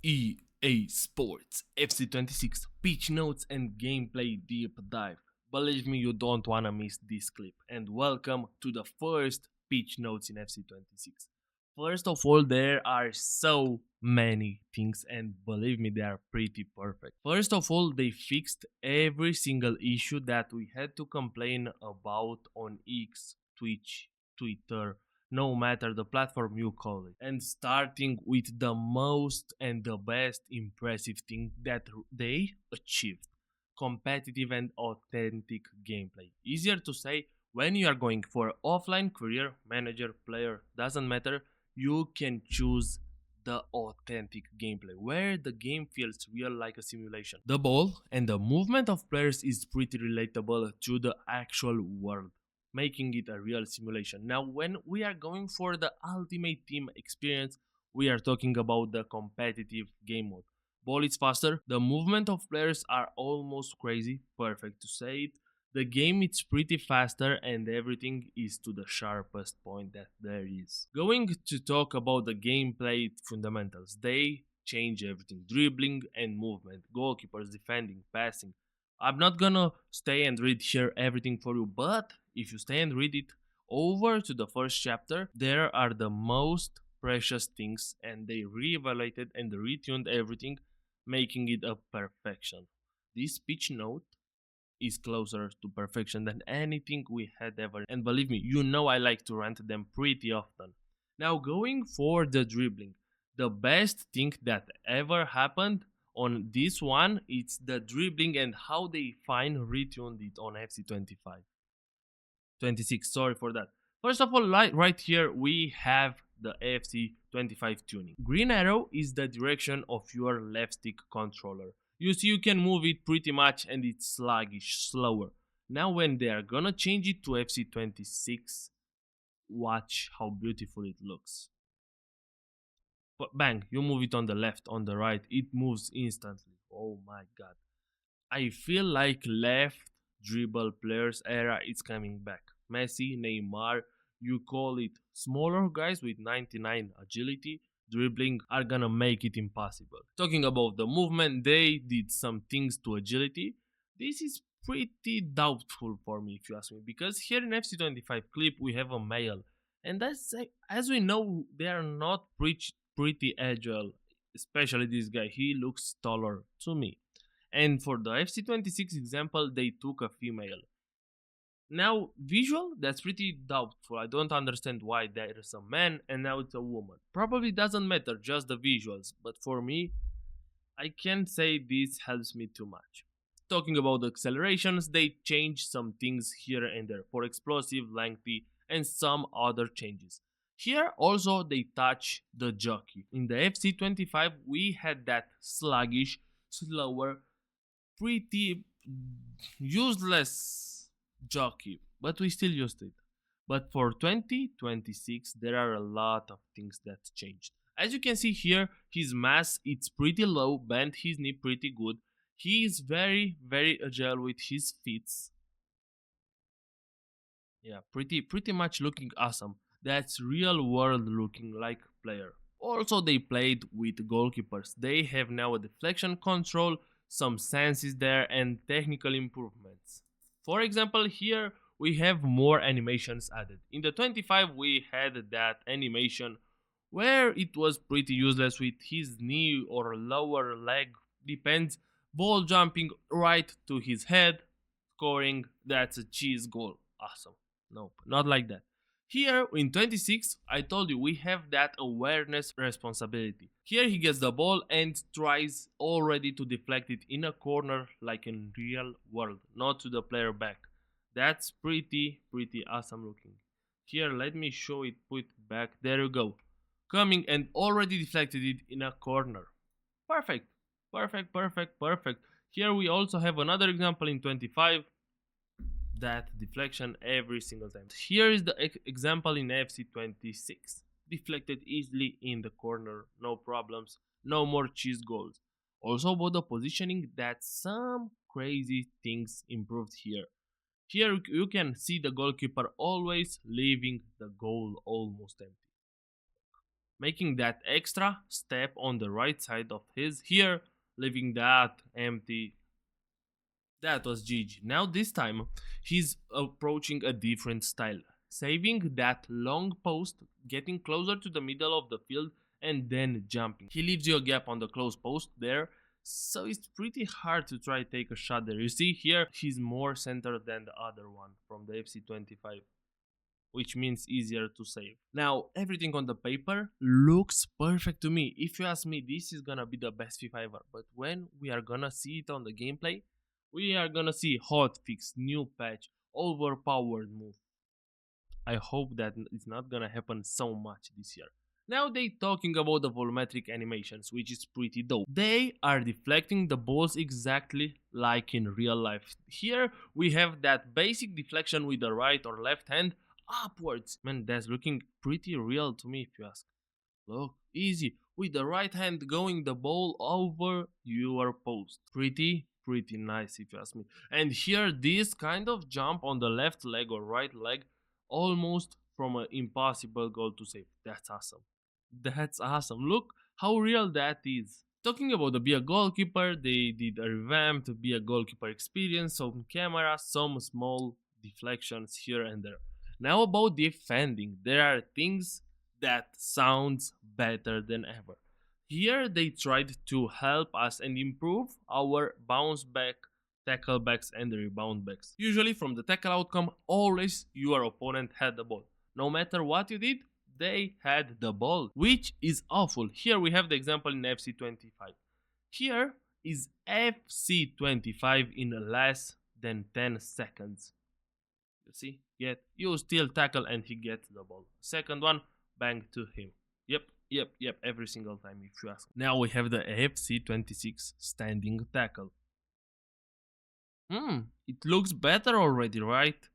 EA Sports FC26 pitch notes and gameplay deep dive. Believe me, you don't wanna miss this clip. And welcome to the first pitch notes in FC26. First of all, there are so many things, and believe me, they are pretty perfect. First of all, they fixed every single issue that we had to complain about on X, Twitch, Twitter, no matter the platform you call it. And starting with the most and the best impressive thing that they achieved: competitive and authentic gameplay. Easier to say, when you are going for offline career, manager, player, doesn't matter, you can choose the authentic gameplay where the game feels real like a simulation. The ball and the movement of players is pretty relatable to the actual world, making it a real simulation. Now, when we are going for the ultimate team experience, we are talking about the competitive game mode. Ball is faster, the movement of players are almost crazy, perfect to say it. The game is pretty faster and everything is to the sharpest point that there is. Going to talk about the gameplay fundamentals, they change everything: dribbling and movement, goalkeepers, defending, passing. I'm not gonna stay and read here everything for you, but if you stay and read it over to the first chapter, there are the most precious things, and they re-evaluated and retuned everything, making it a perfection. This pitch note is closer to perfection than anything we had ever, and believe me, you know I like to rant them pretty often. Now, going for the dribbling, the best thing that ever happened on this one, it's the dribbling and how they fine retuned it on FC25. 26, sorry for that. First of all, right here we have the FC25 tuning. Green arrow is the direction of your left stick controller. You see, you can move it pretty much and it's sluggish, slower. Now when they are gonna change it to FC26, watch how beautiful it looks. But bang, you move it on the left, on the right, it moves instantly. Oh my god. I feel like left dribble players era is coming back. Messi, Neymar, you call it smaller guys with 99 agility, dribbling are gonna make it impossible. Talking about the movement, they did some things to agility. This is pretty doubtful for me if you ask me, because here in FC25 clip we have a male, and as we know, they are not pretty agile, especially this guy. He looks taller to me. And for the FC26 example, they took a female. Now, visual, that's pretty doubtful. I don't understand why there is a man and now it's a woman. Probably doesn't matter, just the visuals. But for me, I can't say this helps me too much. Talking about the accelerations, they changed some things here and there for explosive, lengthy, and some other changes. Here also they touch the jockey. In the FC25 we had that sluggish, slower, pretty useless jockey, but we still used it. But for 2026, there are a lot of things that changed. As you can see here, his mass it's pretty low, bent his knee pretty good. He is very agile with his feet. Yeah, pretty much looking awesome. That's real world looking like player. Also, they played with goalkeepers. They have now a deflection control, some senses there, and technical improvements. For example, here we have more animations added. In the 25 we had that animation where it was pretty useless with his knee or lower leg, depends, ball jumping right to his head, scoring, that's a cheese goal. Awesome. Nope, not like that. Here in 26, I told you we have that awareness responsibility. Here he gets the ball and tries already to deflect it in a corner like in real world, not to the player back. That's pretty awesome looking. Here let me show it, put back, there you go. Coming and already deflected it in a corner. Perfect, perfect. Here we also have another example in 25, that deflection every single time. Here is the example in FC26. Deflected easily in the corner, no problems, no more cheese goals. Also about the positioning, that some crazy things improved here. Here you can see the goalkeeper always leaving the goal almost empty. making that extra step on the right side of his here, leaving that empty. That was Gigi. Now this time he's approaching a different style, saving that long post, getting closer to the middle of the field and then jumping. He leaves you a gap on the close post there, so it's pretty hard to try take a shot there. You see here he's more centered than the other one from the FC25, which means easier to save. Now, everything on the paper looks perfect to me. If you ask me, this is gonna be the best FIFA ever. But when we are gonna see it on the gameplay, we are gonna see hotfix, new patch, overpowered move. I hope that it's not gonna happen so much this year. Now they talking about the volumetric animations, which is pretty dope. They are deflecting the balls exactly like in real life. Here we have that basic deflection with the right or left hand upwards. Man, that's looking pretty real to me if you ask. Look, easy, with the right hand going the ball over your post. Pretty nice if you ask me. And here this kind of jump on the left leg or right leg, almost from an impossible goal to save. That's awesome. That's awesome. Look how real that is. Talking about the Be a Goalkeeper, they did a revamped Be a Goalkeeper experience, some cameras, some small deflections here and there. Now about defending, there are things that sounds better than ever. Here they tried to help us and improve our bounce back, tackle backs and rebound backs. Usually from the tackle outcome, always your opponent had the ball. No matter what you did, they had the ball, which is awful. Here we have the example in FC25. Here is FC25 in less than 10 seconds. You see, yet you still tackle and he gets the ball. Second one, bang to him. Yep, every single time if you ask. Now we have the FC26 standing tackle. It looks better already, right?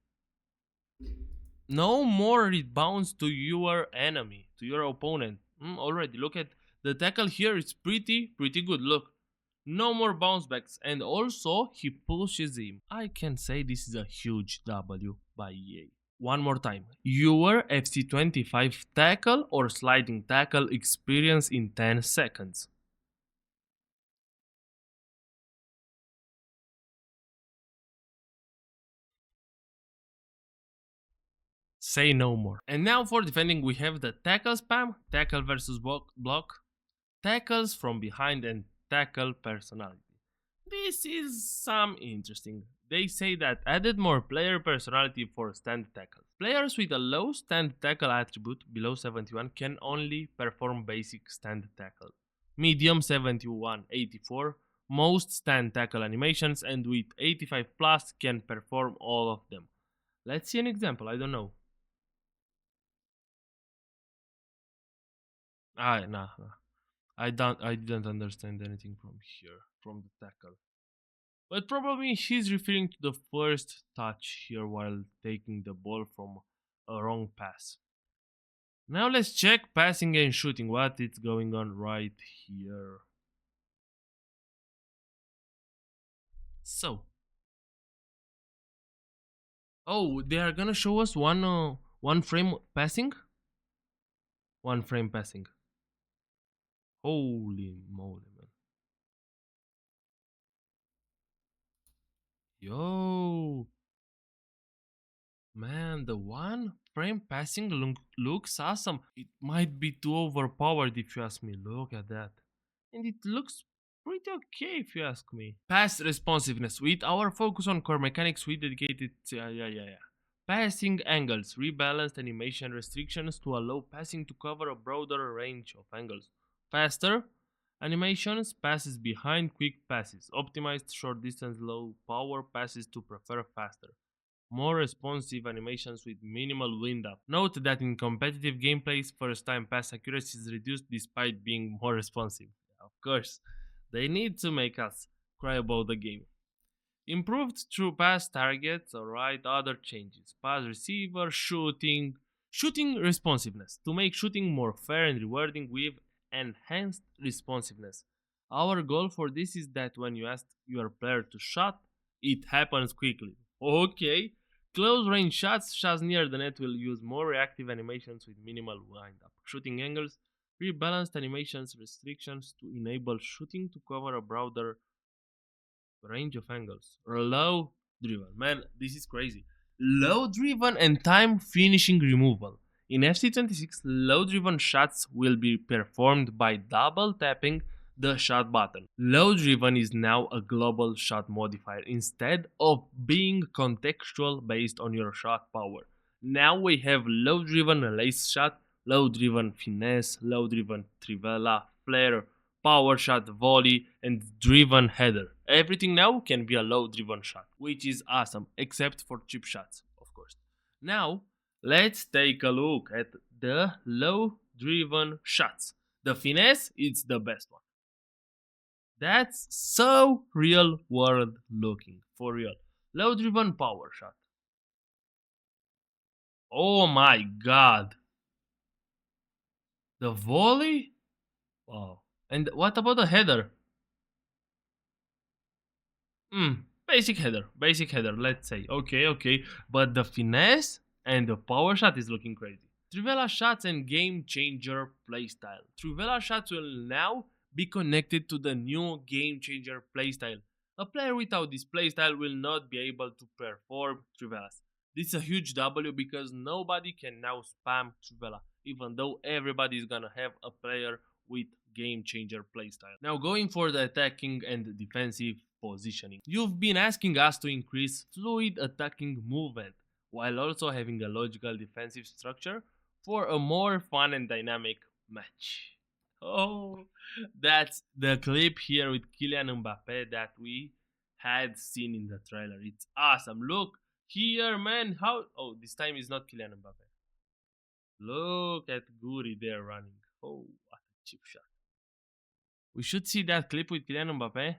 No more rebounds to your enemy, to your opponent. Already, look at the tackle here, it's pretty good, look. No more bounce backs, and also he pushes him. I can say this is a huge W by EA. One more time, your FC25 tackle or sliding tackle experience in 10 seconds. Say no more. And now for defending we have the tackle spam, tackle versus block, tackles from behind and tackle personality. This is some interesting. They say that added more player personality for stand tackles. Players with a low stand tackle attribute below 71 can only perform basic stand tackle. Medium 71, 84, most stand tackle animations, and with 85 plus can perform all of them. Let's see an example, I don't know. Nah. I didn't understand anything from here, from the tackle. But probably he's referring to the first touch here while taking the ball from a wrong pass. Now let's check passing and shooting, what is going on right here. So, oh, they are gonna show us one frame passing? One frame passing. Holy moly, man. Yo, man, the one frame passing looks awesome. It might be too overpowered if you ask me. Look at that. And it looks pretty okay if you ask me. Pass responsiveness. With our focus on core mechanics, we dedicated passing angles, rebalanced animation restrictions to allow passing to cover a broader range of angles. Faster animations, passes behind, quick passes, optimized short distance, low power passes to prefer faster. More responsive animations with minimal wind up. Note that in competitive gameplays, first time pass accuracy is reduced despite being more responsive. Of course, they need to make us cry about the game. Improved true pass targets, alright, other changes. Pass receiver, shooting responsiveness. To make shooting more fair and rewarding with enhanced responsiveness. Our goal for this is that when you ask your player to shot, it happens quickly. Okay. Close range shots near the net will use more reactive animations with minimal wind up. Shooting angles, Rebalanced animations restrictions to enable shooting to cover a broader range of angles. Low driven. Man, this is crazy. Low driven and time finishing removal. In FC26, low driven shots will be performed by double tapping the shot button. Low driven is now a global shot modifier instead of being contextual based on your shot power. Now we have low driven lace shot, low driven finesse, low driven trivela, flare, power shot, volley, and driven header. Everything now can be a low driven shot, which is awesome, except for chip shots, of course. Now, let's take a look at the low driven shots. The finesse is the best one. That's so real world looking, for real. Low driven power shot. Oh my god. The volley? Wow. And what about the header? Basic header, let's say. Okay. But the finesse and the power shot is looking crazy. Trivela shots and game changer playstyle. Trivela shots will now be connected to the new game changer playstyle. A player without this playstyle will not be able to perform Trivelas. This is a huge W because nobody can now spam Trivela, even though everybody is gonna have a player with game changer playstyle. Now going for the attacking and defensive positioning. You've been asking us to increase fluid attacking movement while also having a logical defensive structure for a more fun and dynamic match. Oh, that's the clip here with Kylian Mbappe that we had seen in the trailer. It's awesome. Look here, man. How? Oh, this time is not Kylian Mbappe. Look at Guri there running. Oh, what a cheap shot. We should see that clip with Kylian Mbappe.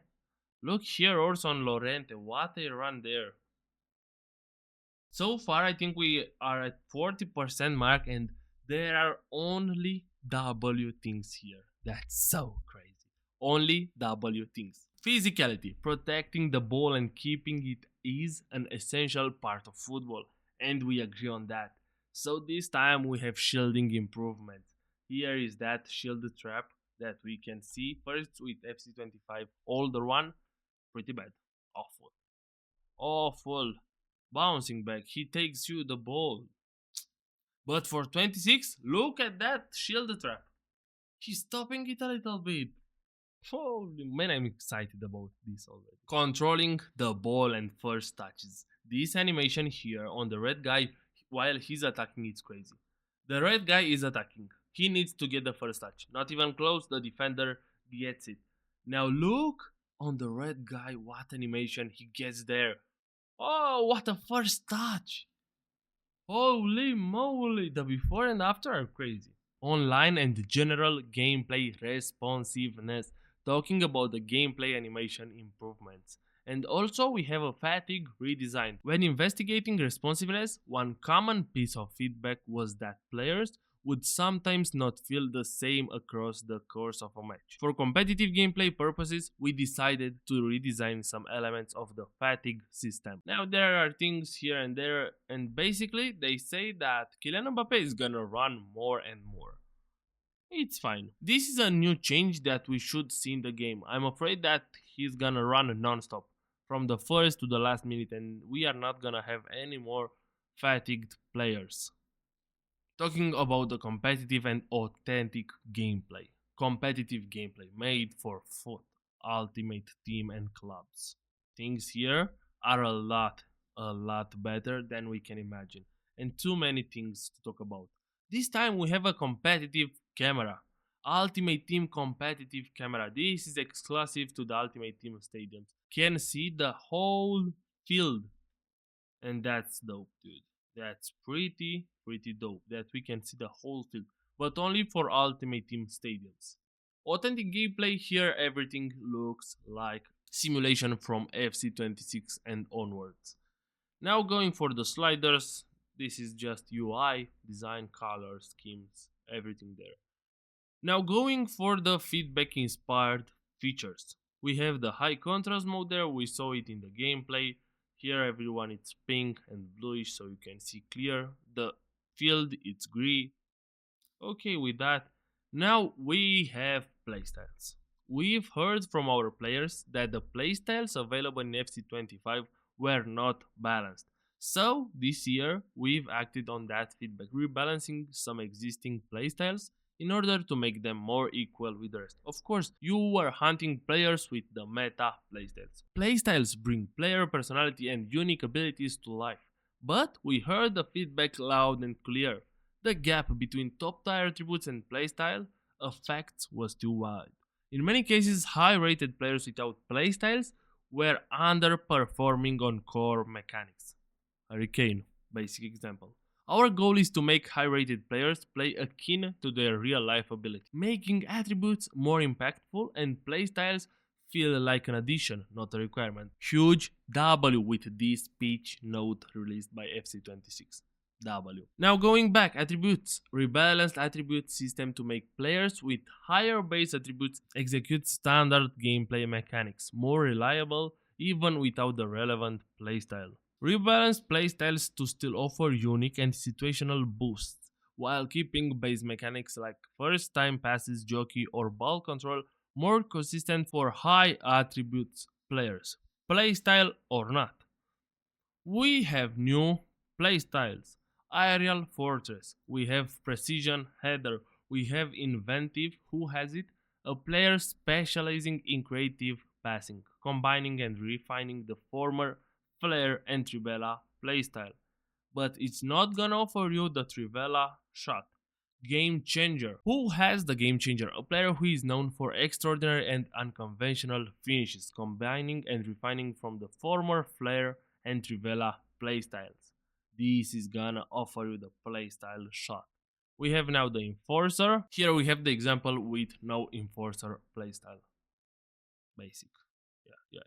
Look here also on Lorente. What a run there. So far, I think we are at 40% mark and there are only W things here. That's so crazy. Only W things. Physicality, protecting the ball and keeping it is an essential part of football, and we agree on that. So this time we have shielding improvements. Here is that shield trap that we can see first with FC25 older one. Pretty bad. Awful. Awful. Bouncing back, he takes you the ball. But for 26, look at that shield trap. He's stopping it a little bit. Holy man, I'm excited about this already. Controlling the ball and first touches. This animation here on the red guy while he's attacking is crazy. The red guy is attacking. He needs to get the first touch. Not even close, the defender gets it. Now look on the red guy, what animation he gets there. Oh, what a first touch! Holy moly, the before and after are crazy. Online and general gameplay responsiveness, talking about the gameplay animation improvements. And also we have a fatigue redesign. When investigating responsiveness, one common piece of feedback was that players would sometimes not feel the same across the course of a match. For competitive gameplay purposes, we decided to redesign some elements of the fatigue system. Now there are things here and there, and basically they say that Kylian Mbappe is gonna run more and more. It's fine. This is a new change that we should see in the game. I'm afraid that he's gonna run non-stop from the first to the last minute, and we are not gonna have any more fatigued players. Talking about the competitive and authentic gameplay. Competitive gameplay made for foot, ultimate team and clubs. Things here are a lot better than we can imagine. And too many things to talk about. This time we have a competitive camera. Ultimate Team competitive camera. This is exclusive to the Ultimate Team stadiums. Can see the whole field. And that's dope, dude. That's pretty dope that we can see the whole field, but only for Ultimate Team stadiums. Authentic gameplay here, everything looks like simulation from FC26 and onwards. Now going for the sliders, this is just UI, design, color, schemes, everything there. Now going for the feedback inspired features. We have the high contrast mode there, we saw it in the gameplay. Here everyone it's pink and bluish so you can see clear. The field it's gray. Okay with that. Now we have playstyles. We've heard from our players that the playstyles available in FC25 were not balanced. So this year we've acted on that feedback, rebalancing some existing playstyles in order to make them more equal with the rest. Of course, you were hunting players with the meta playstyles. Playstyles bring player personality and unique abilities to life, but we heard the feedback loud and clear. The gap between top tier attributes and playstyle effects was too wide. In many cases, high rated players without playstyles were underperforming on core mechanics. Hurricane, basic example. Our goal is to make high rated players play akin to their real life ability, making attributes more impactful and playstyles feel like an addition, not a requirement. Huge W with this pitch note released by FC26. W. Now going back, attributes. Rebalanced attribute system to make players with higher base attributes execute standard gameplay mechanics more reliable even without the relevant playstyle. Rebalanced playstyles to still offer unique and situational boosts while keeping base mechanics like first time passes, jockey or ball control more consistent for high attributes players. Playstyle or not. We have new playstyles. Aerial Fortress. We have Precision Header. We have Inventive, who has it? A player specializing in creative passing, combining and refining the former Flare and Trivela playstyle. But it's not gonna offer you the Trivela shot. Game Changer. Who has the Game Changer? A player who is known for extraordinary and unconventional finishes, combining and refining from the former Flare and Trivela playstyles. This is gonna offer you the playstyle shot. We have now the Enforcer. Here we have the example with no Enforcer playstyle. Basic. Yeah.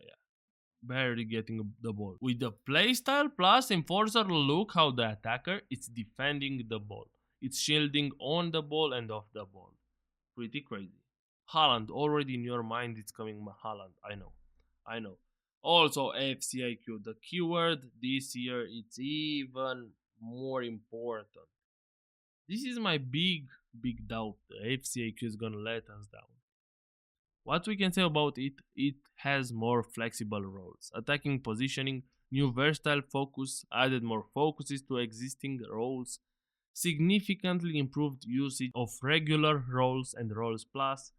Barely getting the ball. With the playstyle plus Enforcer, look how the attacker is defending the ball. It's shielding on the ball and off the ball. Pretty crazy. Haaland, already in your mind it's coming Haaland. I know. Also FCIQ, the keyword this year it's even more important. This is my big doubt. The FCIQ is gonna let us down. What we can say about it, it has more flexible roles, attacking positioning, new versatile focus, added more focuses to existing roles, significantly improved usage of regular roles and roles plus,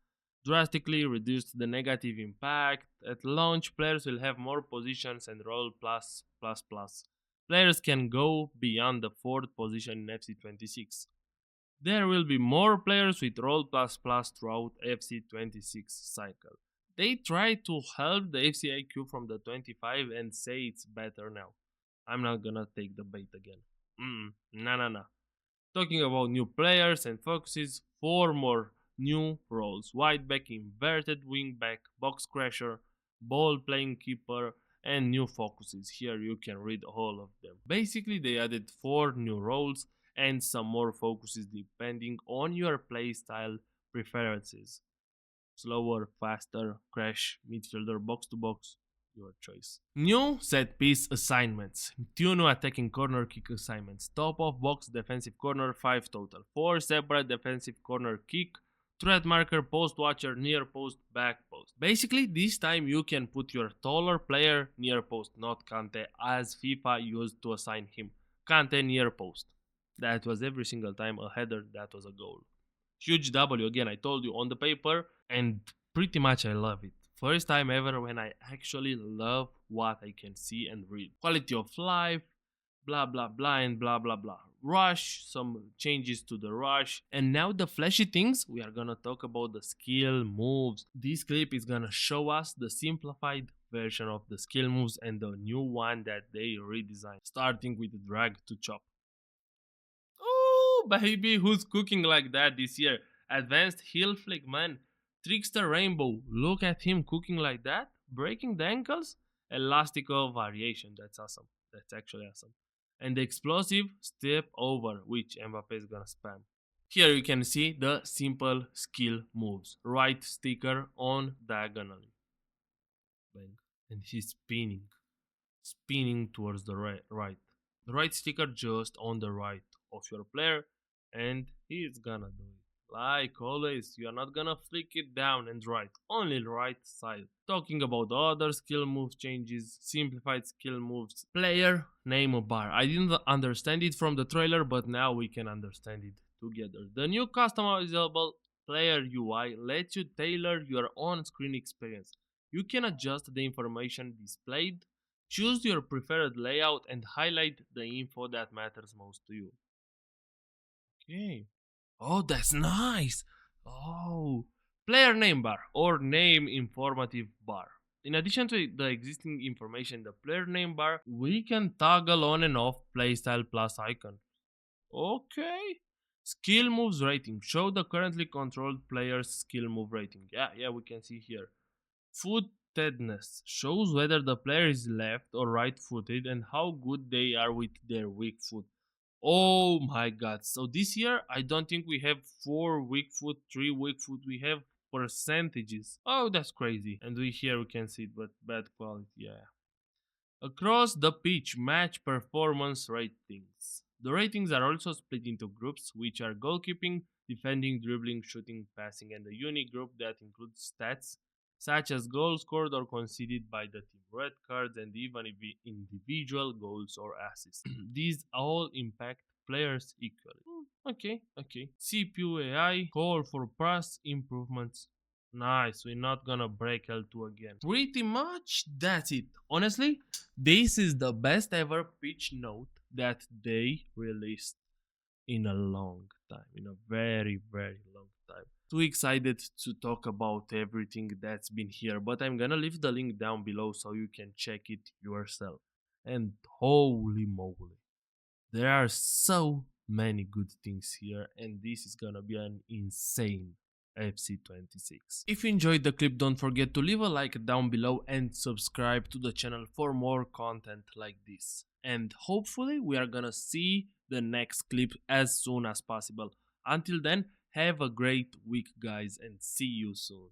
drastically reduced the negative impact. At launch, players will have more positions and role plus plus plus. Players can go beyond the fourth position in FC26. There will be more players with role plus plus throughout FC26 cycle. They try to help the FCIQ from the 25 and say it's better now. I'm not gonna take the bait again. Nah. Talking about new players and focuses, 4 more new roles: wide back, inverted wing back, box crasher, ball playing keeper, and new focuses. Here you can read all of them. Basically, they added 4 new roles and some more focuses depending on your playstyle preferences. Slower, faster, crash, midfielder, box to box, your choice. New set piece assignments. 2 new attacking corner kick assignments. Top of box defensive corner, 5 total. 4 separate defensive corner kick, threat marker, post watcher, near post, back post. Basically, this time you can put your taller player near post, not Kante, as FIFA used to assign him. Kante near post. That was every single time a header, that was a goal. Huge W again, I told you, on the paper, and pretty much I love it. First time ever when I actually love what I can see and read. Quality of life, blah blah blah and blah blah blah. Rush, some changes to the rush. And now the flashy things, we are gonna talk about the skill moves. This clip is gonna show us the simplified version of the skill moves and the new one that they redesigned. Starting with the drag to chop. Oh baby, who's cooking like that this year? Advanced heel flick, man. Trickster Rainbow, look at him cooking like that, breaking the ankles. Elastico variation, that's awesome. That's actually awesome. And the explosive step over, which Mbappe is gonna spam. Here you can see the simple skill moves. Right sticker on diagonally. Bang. And he's spinning towards the right. The right sticker just on the right of your player, and he's gonna do it. Like always, you're not gonna flick it down and right, only right side. Talking about other skill move changes, simplified skill moves, player, name a bar. I didn't understand it from the trailer, but now we can understand it together. The new customizable player UI lets you tailor your own screen experience. You can adjust the information displayed, choose your preferred layout, and highlight the info that matters most to you. Okay. Oh, that's nice. Oh, player name bar or name informative bar. In addition to the existing information, the player name bar, we can toggle on and off playstyle plus icon. Okay. Skill moves rating. Show the currently controlled player's skill move rating. Yeah, we can see here. Footedness shows whether the player is left or right footed and how good they are with their weak foot. Oh my god. So this year I don't think we have 4 weak foot, 3 weak foot, we have percentages. Oh, that's crazy. And we here we can see it, but bad quality, yeah. Across the pitch, match performance ratings. The ratings are also split into groups, which are goalkeeping, defending, dribbling, shooting, passing, and a unique group that includes stats such as goals scored or conceded by the team, red cards, and even individual goals or assists. These all impact players equally. Okay. CPU AI call for pass improvements. Nice, we're not gonna break L2 again. Pretty much that's it. Honestly, this is the best ever pitch note that they released in a long time, in a very, very long time. Too excited to talk about everything that's been here, but I'm gonna leave the link down below so you can check it yourself. And holy moly, there are so many good things here, and this is gonna be an insane FC26. If you enjoyed the clip, don't forget to leave a like down below and subscribe to the channel for more content like this. And hopefully we are gonna see the next clip as soon as possible. Until then, have a great week guys and see you soon.